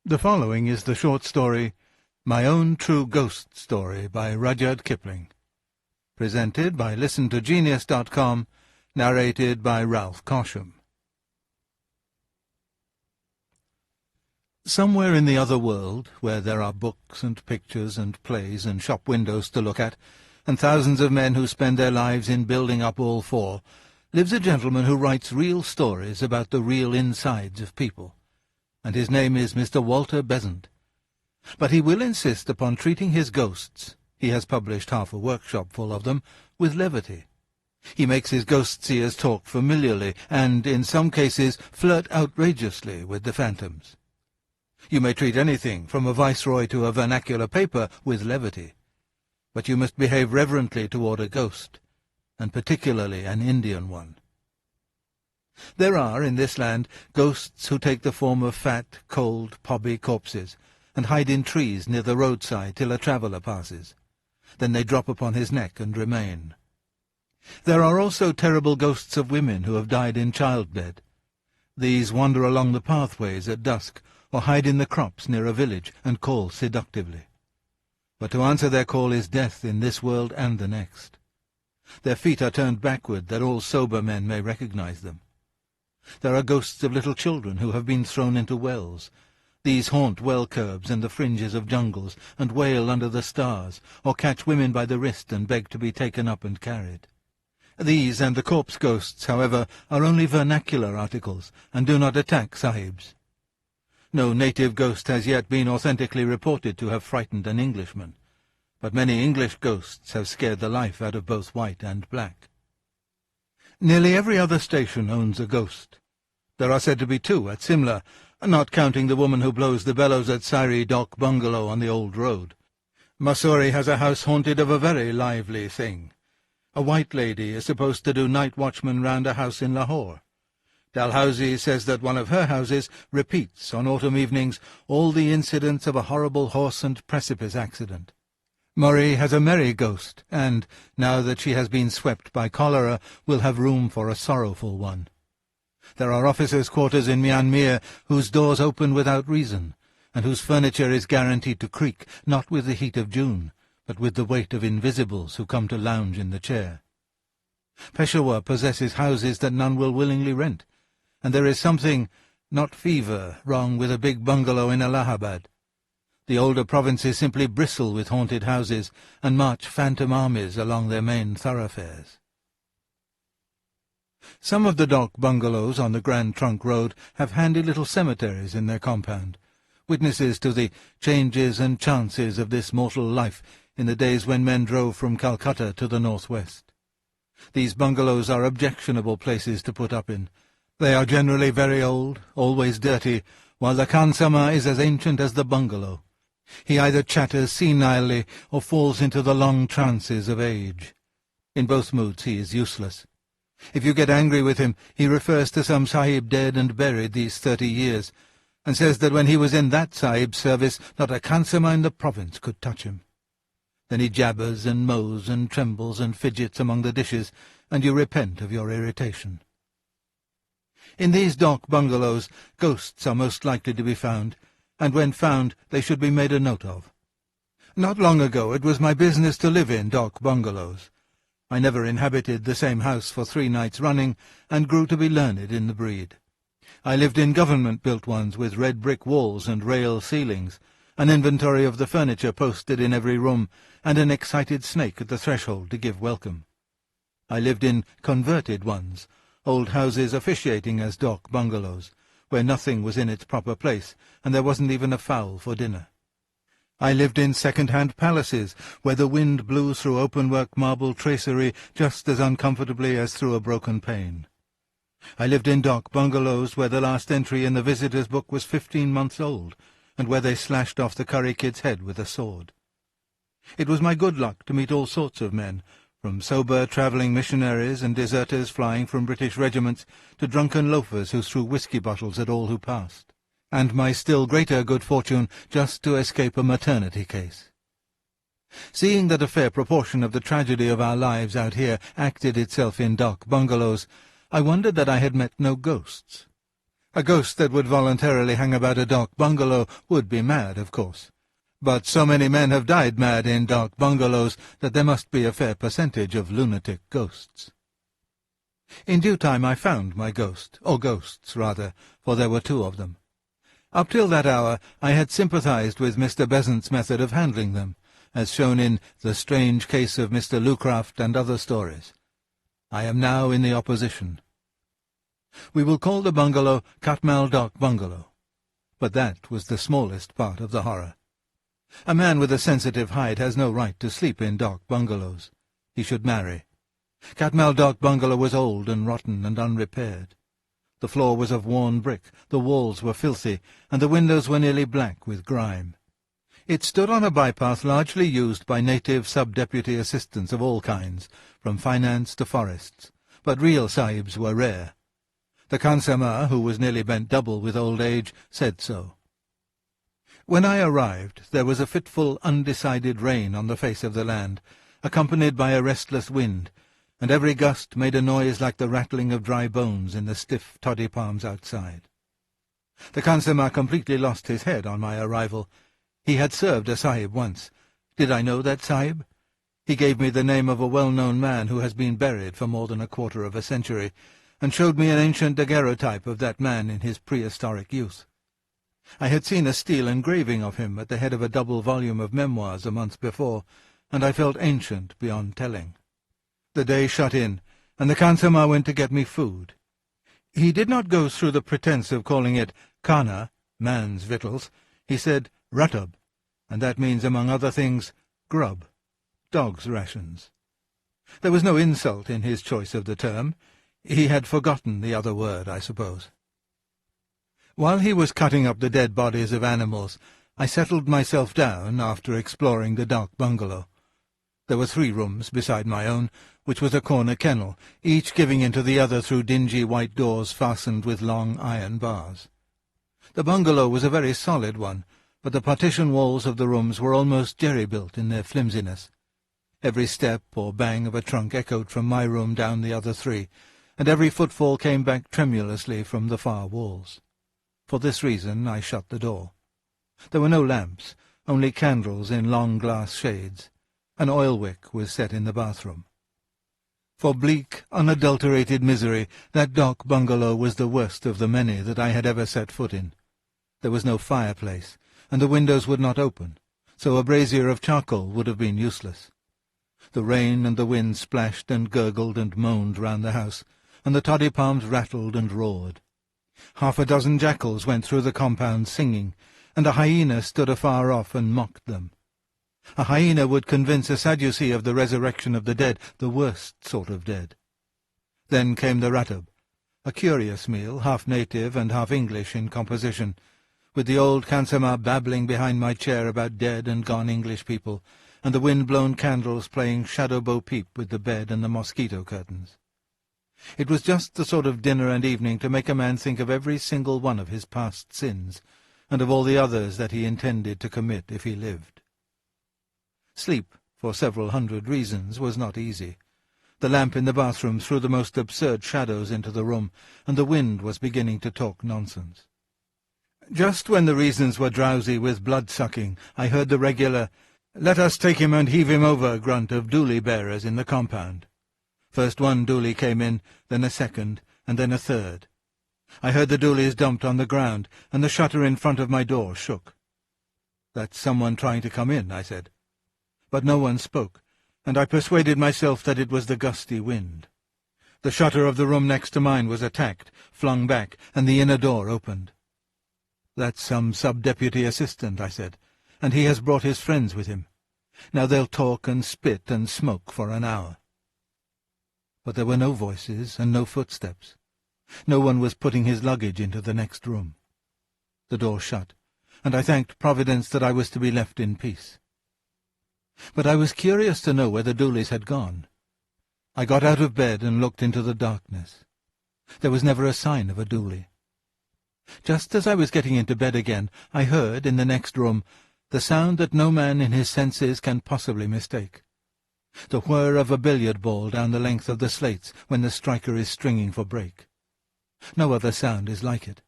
The following is the short story, My Own True Ghost Story by Rudyard Kipling. Presented by ListenToGenius.com, narrated by Ralph Cosham. Somewhere in the other world, where there are books and pictures and plays and shop windows to look at, and thousands of men who spend their lives in building up all four, lives a gentleman who writes real stories about the real insides of people. And his name is Mr. Walter Besant. But he will insist upon treating his ghosts, he has published half a workshop full of them, with levity. He makes his ghost-seers talk familiarly, and, in some cases, flirt outrageously with the phantoms. You may treat anything, from a viceroy to a vernacular paper, with levity. But you must behave reverently toward a ghost, and particularly an Indian one. There are, in this land, ghosts who take the form of fat, cold, pobby corpses, and hide in trees near the roadside till a traveller passes. Then they drop upon his neck and remain. There are also terrible ghosts of women who have died in childbed. These wander along the pathways at dusk, or hide in the crops near a village, and call seductively. But to answer their call is death in this world and the next. Their feet are turned backward, that all sober men may recognize them. There are ghosts of little children who have been thrown into wells. These haunt well curbs and the fringes of jungles, and wail under the stars, or catch women by the wrist and beg to be taken up and carried. These and the corpse ghosts, however, are only vernacular articles, and do not attack sahibs. No native ghost has yet been authentically reported to have frightened an Englishman, but many English ghosts have scared the life out of both white and black. Nearly every other station owns a ghost. There are said to be two at Simla, not counting the woman who blows the bellows at Sari Dock Bungalow on the old road. Mussoorie has a house haunted of a very lively thing. A white lady is supposed to do night watchman round a house in Lahore. Dalhousie says that one of her houses repeats on autumn evenings all the incidents of a horrible horse and precipice accident. Murray has a merry ghost, and, now that she has been swept by cholera, will have room for a sorrowful one. There are officers' quarters in Myanmar whose doors open without reason, and whose furniture is guaranteed to creak, not with the heat of June, but with the weight of invisibles who come to lounge in the chair. Peshawar possesses houses that none will willingly rent, and there is something, not fever, wrong with a big bungalow in Allahabad. The older provinces simply bristle with haunted houses, and march phantom armies along their main thoroughfares. Some of the dock bungalows on the Grand Trunk Road have handy little cemeteries in their compound, witnesses to the changes and chances of this mortal life in the days when men drove from Calcutta to the northwest. These bungalows are objectionable places to put up in. They are generally very old, always dirty, while the khansama is as ancient as the bungalow. He either chatters senilely or falls into the long trances of age. In both moods he is useless. If you get angry with him, he refers to some sahib dead and buried these 30 years, and says that when he was in that sahib's service, not a khansama in the province could touch him. Then he jabbers and mows and trembles and fidgets among the dishes, and you repent of your irritation. In these dock bungalows, ghosts are most likely to be found, and when found they should be made a note of. Not long ago it was my business to live in dock bungalows. I never inhabited the same house for 3 nights running, and grew to be learned in the breed. I lived in government-built ones with red brick walls and rail ceilings, an inventory of the furniture posted in every room, and an excited snake at the threshold to give welcome. I lived in converted ones, old houses officiating as dock bungalows, where nothing was in its proper place, and there wasn't even a fowl for dinner. I lived in second-hand palaces, where the wind blew through open-work marble tracery just as uncomfortably as through a broken pane. I lived in dock bungalows where the last entry in the visitors' book was 15 months old, and where they slashed off the curry kid's head with a sword. It was my good luck to meet all sorts of men, from sober travelling missionaries and deserters flying from British regiments to drunken loafers who threw whisky bottles at all who passed, and my still greater good fortune just to escape a maternity case. Seeing that a fair proportion of the tragedy of our lives out here acted itself in dock bungalows, I wondered that I had met no ghosts. A ghost that would voluntarily hang about a dark bungalow would be mad, of course. But so many men have died mad in dark bungalows that there must be a fair percentage of lunatic ghosts. In due time I found my ghost, or ghosts, rather, for there were two of them. Up till that hour I had sympathized with Mr. Besant's method of handling them, as shown in The Strange Case of Mr. Lucraft and other stories. I am now in the opposition. We will call the bungalow Katmal Dark Bungalow, but that was the smallest part of the horror. A man with a sensitive hide has no right to sleep in dark bungalows. He should marry. Katmal Dark Bungalow was old and rotten and unrepaired. The floor was of worn brick, the walls were filthy, and the windows were nearly black with grime. It stood on a bypath largely used by native sub-deputy assistants of all kinds, from finance to forests, but real sahibs were rare. The Khansamah, who was nearly bent double with old age, said so. When I arrived, there was a fitful, undecided rain on the face of the land, accompanied by a restless wind, and every gust made a noise like the rattling of dry bones in the stiff toddy palms outside. The Khansamah completely lost his head on my arrival. He had served a sahib once. Did I know that sahib? He gave me the name of a well-known man who has been buried for more than a quarter of a century, and showed me an ancient daguerreotype of that man in his prehistoric youth. I had seen a steel engraving of him at the head of a double volume of memoirs a month before, and I felt ancient beyond telling. The day shut in, and the Khansamah went to get me food. He did not go through the pretence of calling it khana, man's victuals. He said ratub, and that means, among other things, grub, dog's rations. There was no insult in his choice of the term. He had forgotten the other word, I suppose. While he was cutting up the dead bodies of animals, I settled myself down after exploring the dark bungalow. There were 3 rooms beside my own, which was a corner kennel, each giving into the other through dingy white doors fastened with long iron bars. The bungalow was a very solid one, but the partition walls of the rooms were almost jerry-built in their flimsiness. Every step or bang of a trunk echoed from my room down the other 3, and every footfall came back tremulously from the far walls. For this reason I shut the door. There were no lamps, only candles in long glass shades. An oil wick was set in the bathroom. For bleak, unadulterated misery, that dark bungalow was the worst of the many that I had ever set foot in. There was no fireplace, and the windows would not open, so a brazier of charcoal would have been useless. The rain and the wind splashed and gurgled and moaned round the house, and the toddy palms rattled and roared. 6 jackals went through the compound singing, and a hyena stood afar off and mocked them. A hyena would convince a Sadducee of the resurrection of the dead, the worst sort of dead. Then came the ratub, a curious meal, half native and half English in composition, with the old Khansamah babbling behind my chair about dead and gone English people, and the wind-blown candles playing shadow bo peep with the bed and the mosquito curtains. It was just the sort of dinner and evening to make a man think of every single one of his past sins, and of all the others that he intended to commit if he lived. Sleep, for several hundred reasons, was not easy. The lamp in the bathroom threw the most absurd shadows into the room, and the wind was beginning to talk nonsense. Just when the reasons were drowsy with blood-sucking, I heard the regular, "Let us take him and heave him over," grunt of dooli-bearers in the compound. First one dooli came in, then a second, and then a third. I heard the doolies dumped on the ground, and the shutter in front of my door shook. "That's someone trying to come in," I said. But no one spoke, and I persuaded myself that it was the gusty wind. The shutter of the room next to mine was attacked, flung back, and the inner door opened. "That's some sub-deputy assistant," I said, "and he has brought his friends with him. Now they'll talk and spit and smoke for an hour." But there were no voices and no footsteps. No one was putting his luggage into the next room. The door shut, and I thanked Providence that I was to be left in peace. But I was curious to know where the doolies had gone. I got out of bed and looked into the darkness. There was never a sign of a doolie. Just as I was getting into bed again, I heard, in the next room, the sound that no man in his senses can possibly mistake. The whir of a billiard ball down the length of the slates when the striker is stringing for break. No other sound is like it.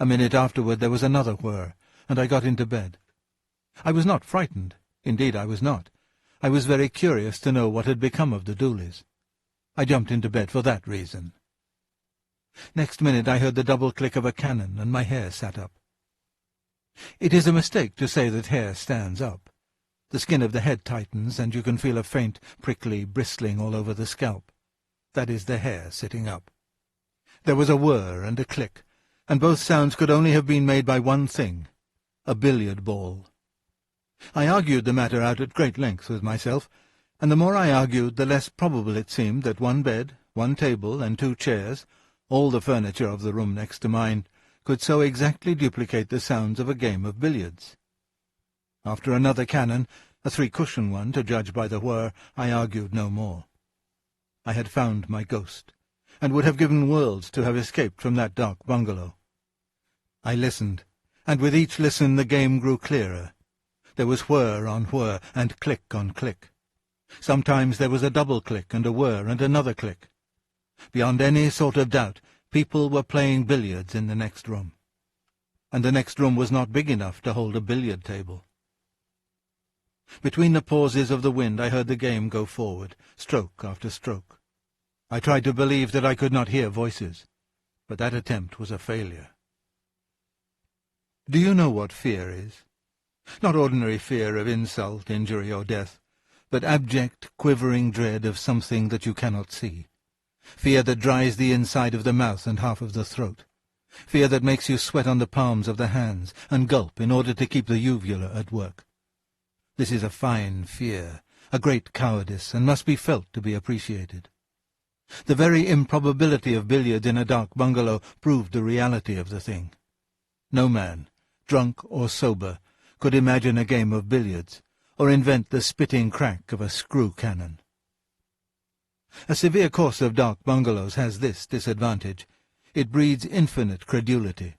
A minute afterward there was another whir, and I got into bed. I was not frightened. Indeed, I was not. I was very curious to know what had become of the Dooleys. I jumped into bed for that reason. Next minute I heard the double click of a cannon, and my hair sat up. It is a mistake to say that hair stands up. The skin of the head tightens, and you can feel a faint, prickly bristling all over the scalp. That is the hair sitting up. There was a whir and a click, and both sounds could only have been made by one thing, a billiard ball. I argued the matter out at great length with myself, and the more I argued, the less probable it seemed that one bed, one table, and 2 chairs, all the furniture of the room next to mine, could so exactly duplicate the sounds of a game of billiards. After another cannon, a 3-cushion one, to judge by the whir, I argued no more. I had found my ghost, and would have given worlds to have escaped from that dark bungalow. I listened, and with each listen the game grew clearer. There was whir on whir, and click on click. Sometimes there was a double click, and a whir, and another click. Beyond any sort of doubt, people were playing billiards in the next room. And the next room was not big enough to hold a billiard table. Between the pauses of the wind I heard the game go forward, stroke after stroke. I tried to believe that I could not hear voices, but that attempt was a failure. Do you know what fear is? Not ordinary fear of insult, injury, or death, but abject, quivering dread of something that you cannot see. Fear that dries the inside of the mouth and half of the throat. Fear that makes you sweat on the palms of the hands and gulp in order to keep the uvula at work. This is a fine fear, a great cowardice, and must be felt to be appreciated. The very improbability of billiards in a dark bungalow proved the reality of the thing. No man, drunk or sober, could imagine a game of billiards, or invent the spitting crack of a screw cannon. A severe course of dark bungalows has this disadvantage. It breeds infinite credulity.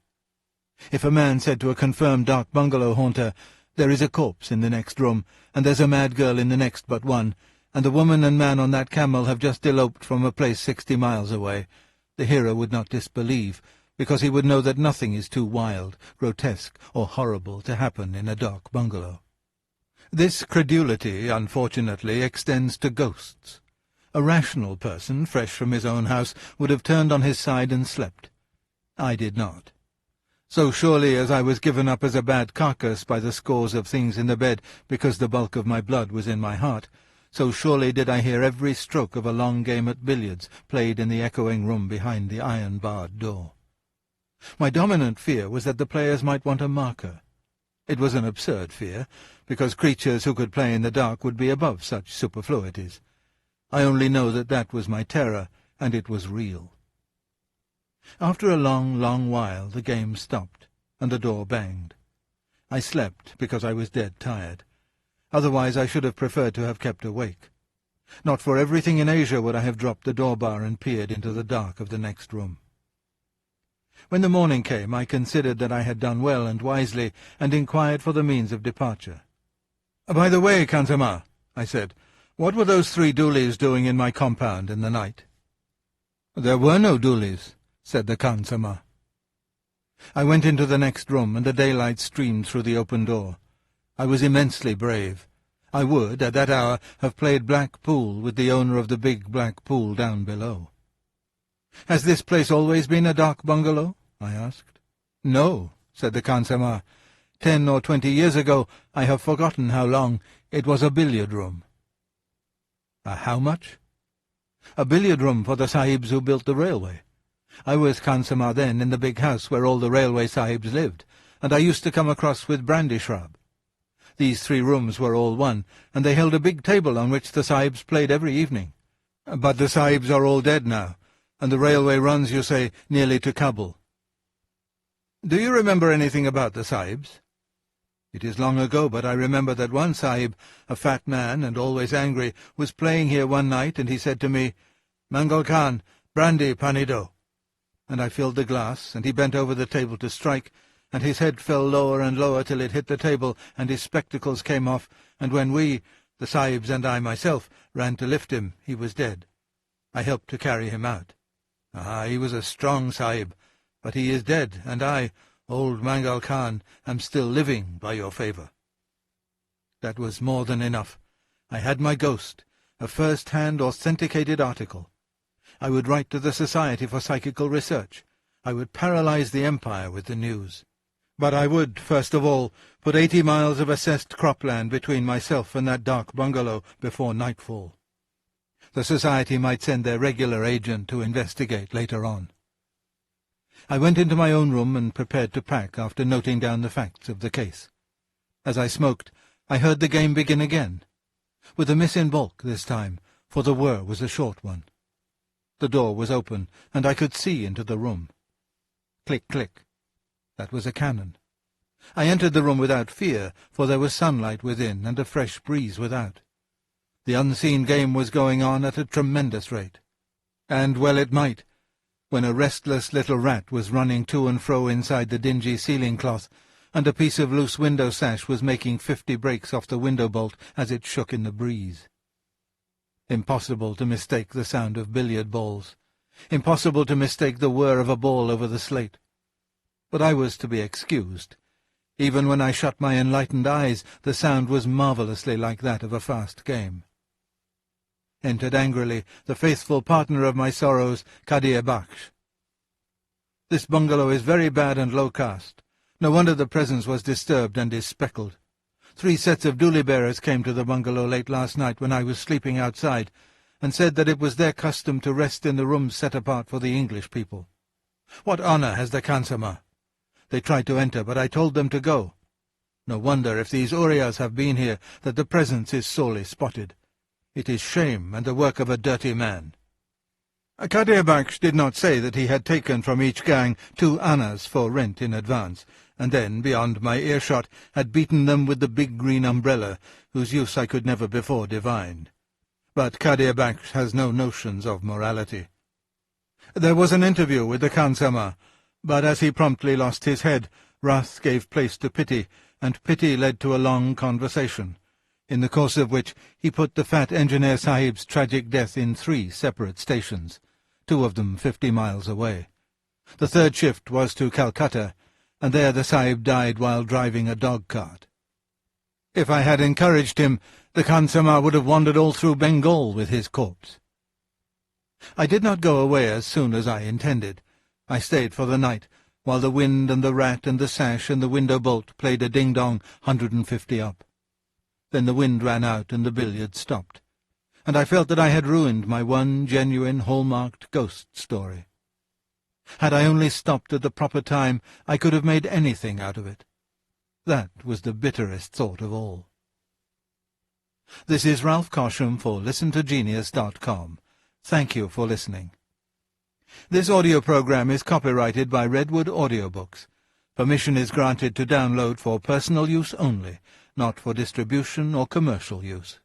If a man said to a confirmed dark bungalow haunter, "There is a corpse in the next room, and there's a mad girl in the next but one, and the woman and man on that camel have just eloped from a place 60 miles away," the hearer would not disbelieve, because he would know that nothing is too wild, grotesque, or horrible to happen in a dark bungalow. This credulity, unfortunately, extends to ghosts. A rational person, fresh from his own house, would have turned on his side and slept. I did not. So surely as I was given up as a bad carcass by the scores of things in the bed because the bulk of my blood was in my heart, so surely did I hear every stroke of a long game at billiards played in the echoing room behind the iron-barred door. My dominant fear was that the players might want a marker. It was an absurd fear, because creatures who could play in the dark would be above such superfluities. I only know that that was my terror, and it was real. After a long, long while the game stopped, and the door banged. I slept because I was dead tired. Otherwise I should have preferred to have kept awake. Not for everything in Asia would I have dropped the door-bar and peered into the dark of the next room. When the morning came, I considered that I had done well and wisely, and inquired for the means of departure. "By the way, Khansamah," I said, "what were those 3 Dooleys doing in my compound in the night?" "There were no Dooleys," said the Khansamah. I went into the next room, and the daylight streamed through the open door. I was immensely brave. I would, at that hour, have played black pool with the owner of the big black pool down below. "Has this place always been a dark bungalow?" I asked. "No," said the Khansamah. 10 or 20 years ago, I have forgotten how long, it was a billiard room." "A how much?" "A billiard room for the sahibs who built the railway. I was Khansamah then in the big house where all the railway sahibs lived, and I used to come across with brandy shrub. These 3 rooms were all one, and they held a big table on which the sahibs played every evening. But the sahibs are all dead now, and the railway runs, you say, nearly to Kabul." "Do you remember anything about the sahibs?" "It is long ago, but I remember that one sahib, a fat man and always angry, was playing here one night, and he said to me, 'Mangal Khan, brandy panido.' And I filled the glass, and he bent over the table to strike, and his head fell lower and lower till it hit the table, and his spectacles came off, and when we, the sahibs and I myself, ran to lift him, he was dead. I helped to carry him out. Ah, he was a strong sahib. But he is dead, and I, old Mangal Khan, am still living by your favour." That was more than enough. I had my ghost, a first-hand authenticated article. I would write to the Society for Psychical Research. I would paralyze the Empire with the news. But I would, first of all, put 80 miles of assessed cropland between myself and that dark bungalow before nightfall. The Society might send their regular agent to investigate later on. I went into my own room and prepared to pack after noting down the facts of the case. As I smoked, I heard the game begin again, with a miss in baulk this time, for the whir was a short one. The door was open, and I could see into the room. Click, click. That was a cannon. I entered the room without fear, for there was sunlight within and a fresh breeze without. The unseen game was going on at a tremendous rate. And well it might, when a restless little rat was running to and fro inside the dingy ceiling cloth, and a piece of loose window sash was making 50 breaks off the window bolt as it shook in the breeze. Impossible to mistake the sound of billiard balls. Impossible to mistake the whir of a ball over the slate. But I was to be excused. Even when I shut my enlightened eyes, the sound was marvellously like that of a fast game. Entered angrily the faithful partner of my sorrows, Kadir Bakhsh. "This bungalow is very bad and low caste. No wonder the presence was disturbed and is speckled. 3 sets of dooli-bearers came to the bungalow late last night when I was sleeping outside, and said that it was their custom to rest in the rooms set apart for the English people. What honour has the Khansama? They tried to enter, but I told them to go. No wonder, if these Urias have been here, that the presence is sorely spotted. It is shame, and the work of a dirty man." Kadir Bakhsh did not say that he had taken from each gang 2 annas for rent in advance, and then, beyond my earshot, had beaten them with the big green umbrella, whose use I could never before divine. But Kadir Bakhsh has no notions of morality. There was an interview with the Khansama, but as he promptly lost his head, wrath gave place to pity, and pity led to a long conversation, in the course of which he put the fat engineer sahib's tragic death in 3 separate stations, 2 of them 50 miles away. The 3rd shift was to Calcutta, and there the sahib died while driving a dog-cart. If I had encouraged him, the Khansama would have wandered all through Bengal with his corpse. I did not go away as soon as I intended. I stayed for the night, while the wind and the rat and the sash and the window bolt played a ding-dong 150 up. Then the wind ran out and the billiard stopped, and I felt that I had ruined my one genuine hallmarked ghost story. Had I only stopped at the proper time, I could have made anything out of it. That was the bitterest thought of all. This is Ralph Cosham for ListenToGenius.com. Thank you for listening. This audio program is copyrighted by Redwood Audiobooks. Permission is granted to download for personal use only, not for distribution or commercial use.